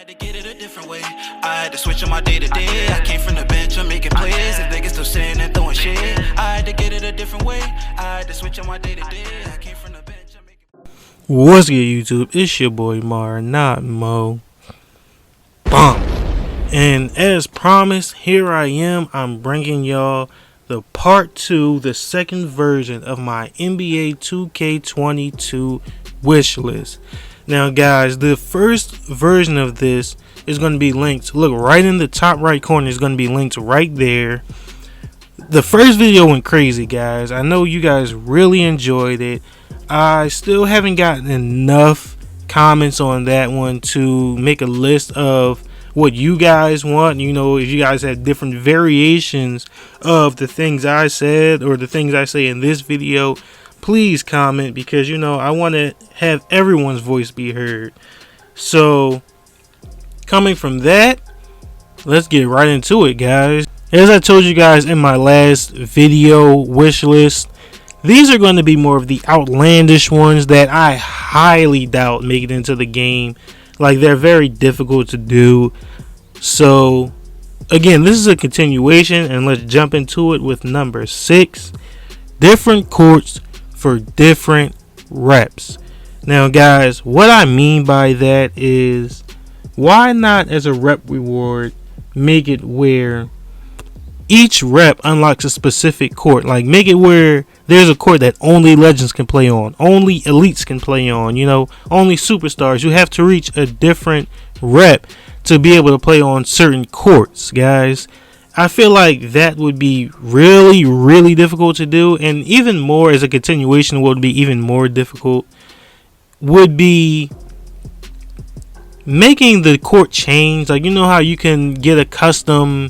had to get it a different way. I had to switch on my day to day. I came from the bench, I'm making plays. If niggas still sitting and throwing shit, I had to get it a different way. I had to switch on my day to day. I came from the bench, I'm making. What's good, YouTube? It's your boy Mar, not Mo. Bum. And as promised, here I am. I'm bringing y'all the part 2, the second version of my NBA 2K22 wish list. Now, guys, the first version of this is going to be linked. Look, right in the top right corner is going to be linked right there. The first video went crazy, guys. I know you guys really enjoyed it. I still haven't gotten enough comments on that one to make a list of what you guys want. You know, if you guys have different variations of the things I said or the things I say in this video, please comment, because you know I want to have everyone's voice be heard. So coming from that, let's get right into it, guys. As I told you guys in my last video wish list, these are going to be more of the outlandish ones that I highly doubt make it into the game. Like, they're very difficult to do. So again, this is a continuation, and let's jump into it with number 6. Different courts for different reps. Now, guys, what I mean by that is, why not as a rep reward make it where each rep unlocks a specific court? Like, make it where there's a court that only legends can play on, only elites can play on, you know, only superstars. You have to reach a different rep to be able to play on certain courts, guys. I feel like that would be really, really difficult to do, and even more as a continuation, what would be even more difficult would be making the court change. Like, you know how you can get a custom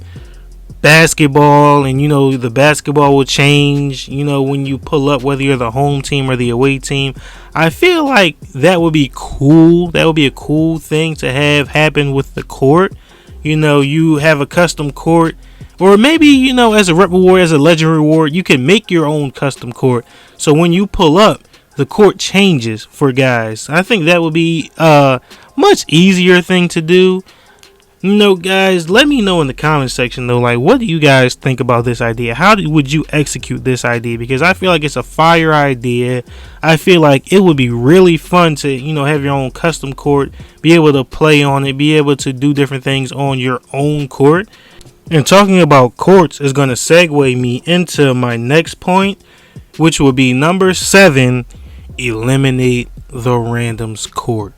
basketball, and you know the basketball will change, you know, when you pull up, whether you're the home team or the away team. I feel like that would be cool. That would be a cool thing to have happen with the court. You know, you have a custom court, or maybe, you know, as a rep reward, as a legend reward, you can make your own custom court. So when you pull up, the court changes for guys. I think that would be a much easier thing to do. You know, guys, let me know in the comment section, though, like, what do you guys think about this idea? How would you execute this idea? Because I feel like it's a fire idea. I feel like it would be really fun to, you know, have your own custom court, be able to play on it, be able to do different things on your own court. And talking about courts is going to segue me into my next point, which will be number 7, eliminate the randoms court.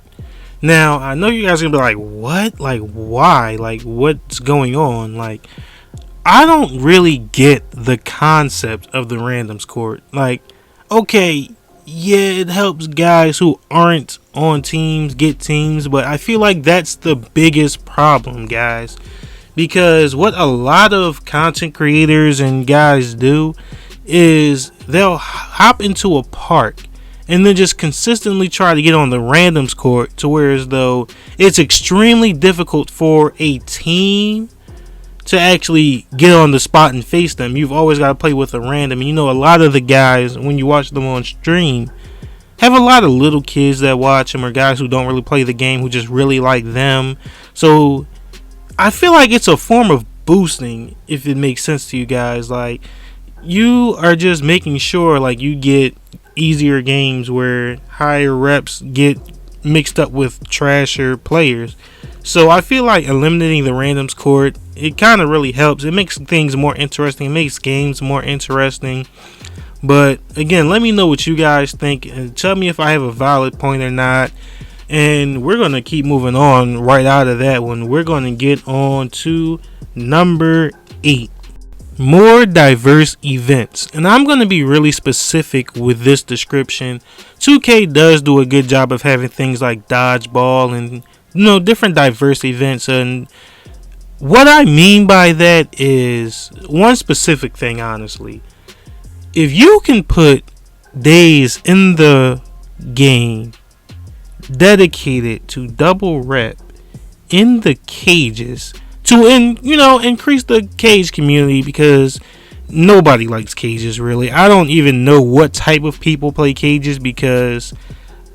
Now, I know you guys are going to be like, what? Like, why? Like, what's going on? Like, I don't really get the concept of the randoms court. Like, okay, yeah, it helps guys who aren't on teams get teams, but I feel like that's the biggest problem, guys. Because what a lot of content creators and guys do is they'll hop into a park and then just consistently try to get on the randoms court, to where as though it's extremely difficult for a team to actually get on the spot and face them. You've always got to play with a random. And you know, a lot of the guys, when you watch them on stream, have a lot of little kids that watch them, or guys who don't really play the game, who just really like them. So I feel like it's a form of boosting, if it makes sense to you guys. Like, you are just making sure, like, you get easier games where higher reps get mixed up with trasher players. So I feel like eliminating the randoms court, it kind of really helps. It makes things more interesting. It makes games more interesting. But again, let me know what you guys think, and tell me if I have a valid point or not. And we're going to keep moving on right out of that one. We're going to get on to number 8. More diverse events. And I'm going to be really specific with this description. 2K does do a good job of having things like dodgeball and, you know, different diverse events. And what I mean by that is one specific thing, honestly. If you can put days in the game dedicated to double rep in the cages, to increase the cage community, because nobody likes cages, really. I don't even know what type of people play cages, because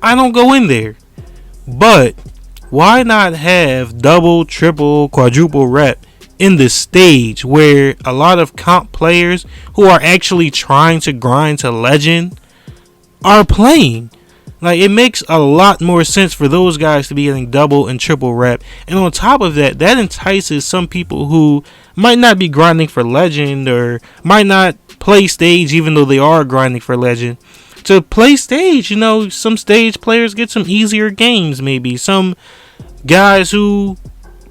I don't go in there. But why not have double, triple, quadruple rep in the stage where a lot of comp players who are actually trying to grind to legend are playing? Like, it makes a lot more sense for those guys to be getting double and triple rep. And on top of that, that entices some people who might not be grinding for legend or might not play stage even though they are grinding for legend to play stage. You know, some stage players get some easier games maybe. Some guys who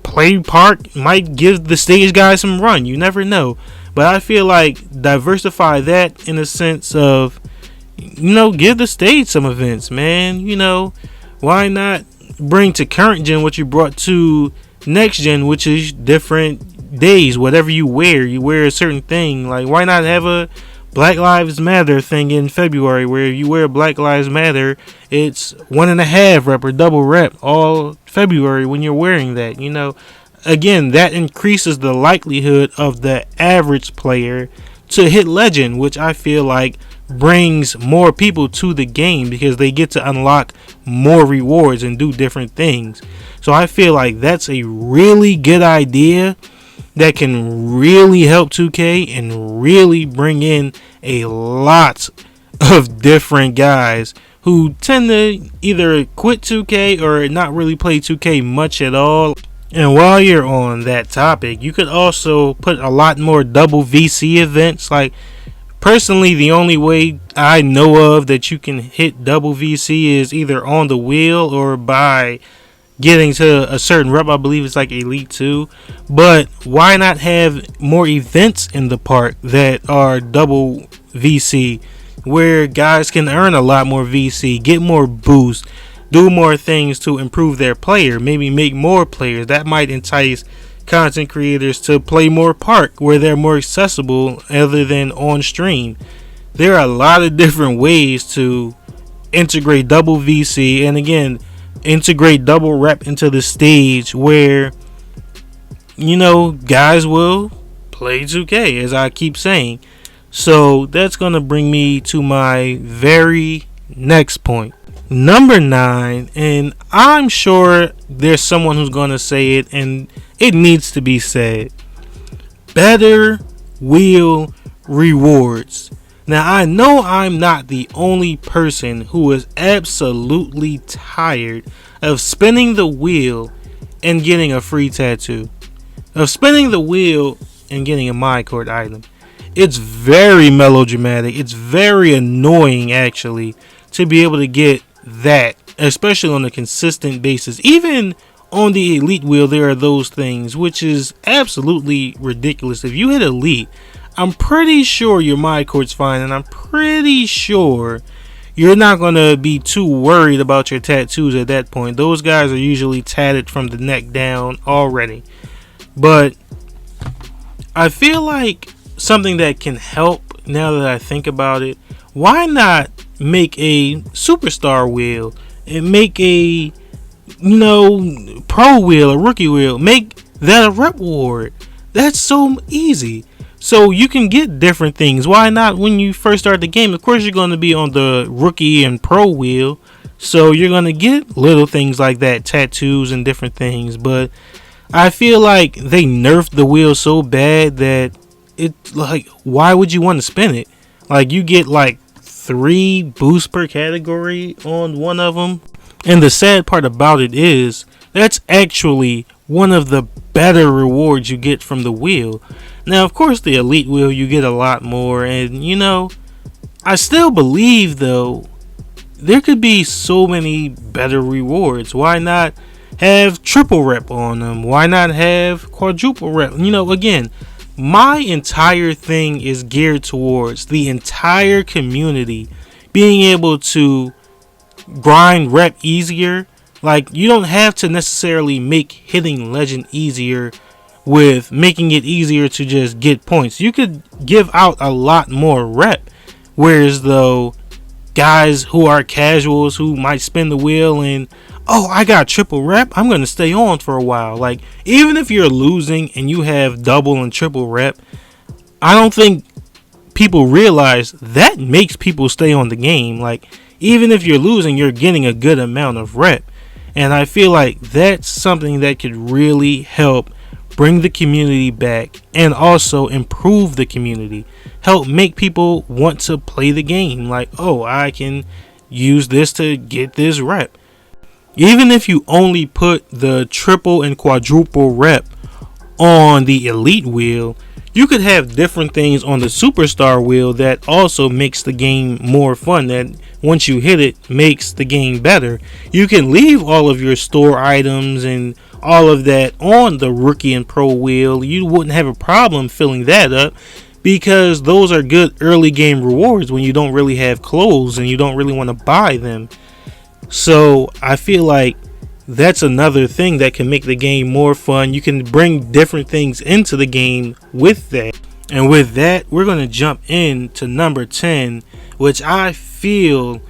play park might give the stage guys some run. You never know. But I feel like diversify that in a sense of, you know, give the stage some events, man. You know, why not bring to current gen what you brought to next gen, which is different days. Whatever you wear a certain thing. Like, why not have a Black Lives Matter thing in February where if you wear Black Lives Matter, it's 1.5 rep or double rep all February when you're wearing that, you know. Again, that increases the likelihood of the average player to hit legend, which I feel like brings more people to the game because they get to unlock more rewards and do different things. So I feel like that's a really good idea that can really help 2K and really bring in a lot of different guys who tend to either quit 2K or not really play 2K much at all. And while you're on that topic, you could also put a lot more double VC events. Like, personally, the only way I know of that you can hit double VC is either on the wheel or by getting to a certain rep. I believe it's like Elite 2. But why not have more events in the park that are double VC where guys can earn a lot more VC, get more boost, do more things to improve their player, maybe make more players. That might entice content creators to play more park where they're more accessible other than on stream. There are a lot of different ways to integrate double VC and again integrate double rep into the stage where, you know, guys will play 2K, as I keep saying. So that's gonna bring me to my very next point, number 9, and I'm sure there's someone who's gonna say it and it needs to be said. Better wheel rewards. Now, I know I'm not the only person who is absolutely tired of spinning the wheel and getting a free tattoo. Of spinning the wheel and getting a My Court item. It's very melodramatic. It's very annoying, actually, to be able to get that, especially on a consistent basis. Even on the Elite wheel, there are those things, which is absolutely ridiculous. If you hit Elite, I'm pretty sure your My Court's fine, and I'm pretty sure you're not going to be too worried about your tattoos at that point. Those guys are usually tatted from the neck down already. But I feel like something that can help, now that I think about it, why not make a superstar wheel and make a, you know, pro wheel, a rookie wheel, make that a rep reward? That's so easy. So you can get different things. Why not when you first start the game? Of course, you're going to be on the rookie and pro wheel, so you're going to get little things like that, tattoos and different things. But I feel like they nerfed the wheel so bad that it's like, why would you want to spin it? Like, you get like 3 boosts per category on one of them. And the sad part about it is that's actually one of the better rewards you get from the wheel. Now, of course, the Elite wheel, you get a lot more. And, you know, I still believe, though, there could be so many better rewards. Why not have triple rep on them? Why not have quadruple rep? You know, again, my entire thing is geared towards the entire community being able to grind rep easier. Like, you don't have to necessarily make hitting legend easier with making it easier to just get points. You could give out a lot more rep. Whereas though guys who are casuals who might spin the wheel and, oh, I got triple rep, I'm going to stay on for a while. Like, even if you're losing and you have double and triple rep, I don't think people realize that makes people stay on the game. Like, even if you're losing, you're getting a good amount of rep. And I feel like that's something that could really help bring the community back and also improve the community. Help make people want to play the game. Like, oh, I can use this to get this rep. Even if you only put the triple and quadruple rep on the elite wheel, you could have different things on the superstar wheel that also makes the game more fun, that once you hit it makes the game better. You can leave all of your store items and all of that on the rookie and pro wheel. You wouldn't have a problem filling that up, because those are good early game rewards when you don't really have clothes and you don't really want to buy them. So I feel like that's another thing that can make the game more fun. You can bring different things into the game with that. And with that, we're going to jump into number 10, which I feel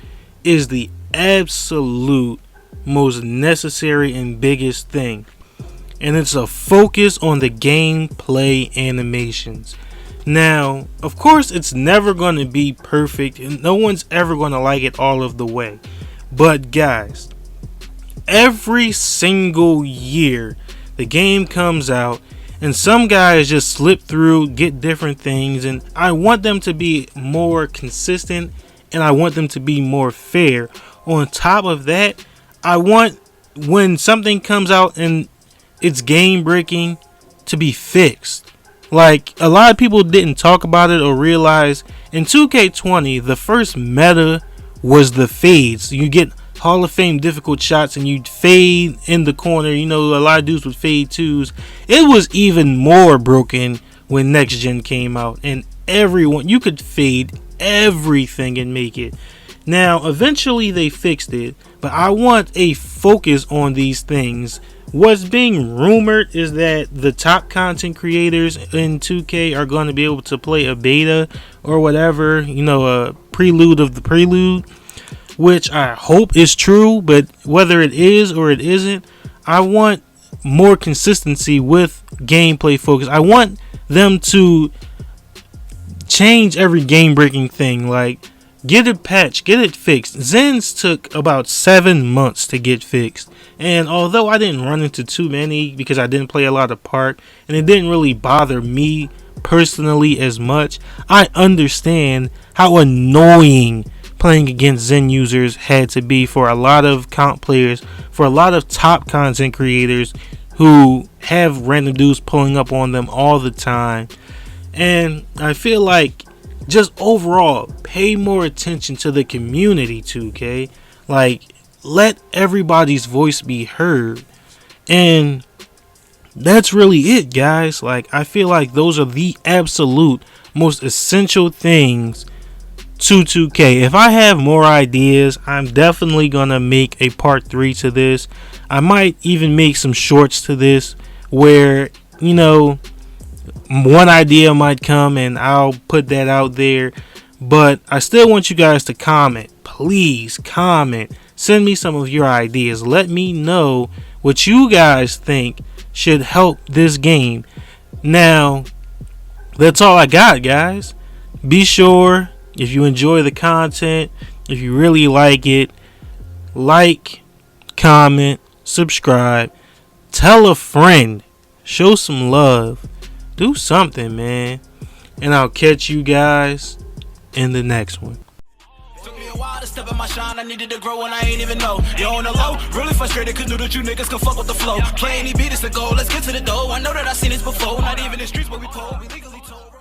is the absolute most necessary and biggest thing. And it's a focus on the gameplay animations. Now, of course, it's never going to be perfect, and no one's ever going to like it all of the way. But guys, every single year the game comes out and some guys just slip through, get different things, and I want them to be more consistent and I want them to be more fair. On top of that, I want, when something comes out and it's game breaking, to be fixed. Like, a lot of people didn't talk about it or realize in 2K20 the first meta was the fades. You get Hall of Fame difficult shots and you fade in the corner. You know, a lot of dudes would fade twos. It was even more broken when Next Gen came out, and everyone, you could fade everything and make it. Now, eventually they fixed it, but I want a focus on these things. What's being rumored is that the top content creators in 2K are going to be able to play a beta or whatever, you know, a prelude of the prelude, which I hope is true, but whether it is or it isn't, I want more consistency with gameplay focus. I want them to change every game breaking thing, like get it patched, get it fixed. Zen's took about 7 months to get fixed, and although I didn't run into too many because I didn't play a lot of Park and it didn't really bother me personally as much, I understand how annoying playing against Zen users had to be for a lot of comp players, for a lot of top content creators who have random dudes pulling up on them all the time. And I feel like, just overall, pay more attention to the community, 2K. Like, let everybody's voice be heard. And that's really it, guys. Like, I feel like those are the absolute most essential things to 2K. If I have more ideas, I'm definitely gonna make a part 3 to this. I might even make some shorts to this where, you know, one idea might come and I'll put that out there. But I still want you guys to comment. Please comment. Send me some of your ideas. Let me know what you guys think should help this game. Now, that's all I got, guys. Be sure, if you enjoy the content, if you really like it, like, comment, subscribe, tell a friend, show some love, do something, man. And I'll catch you guys in the next one. Took me a while to step in my shine, I needed to grow and I ain't even know. You're on the low, really frustrated cause knew that you niggas can fuck with the flow. Play any beat, it's a goal, let's get to the dough. I know that I seen this before, not even in the streets but we told, we legally told.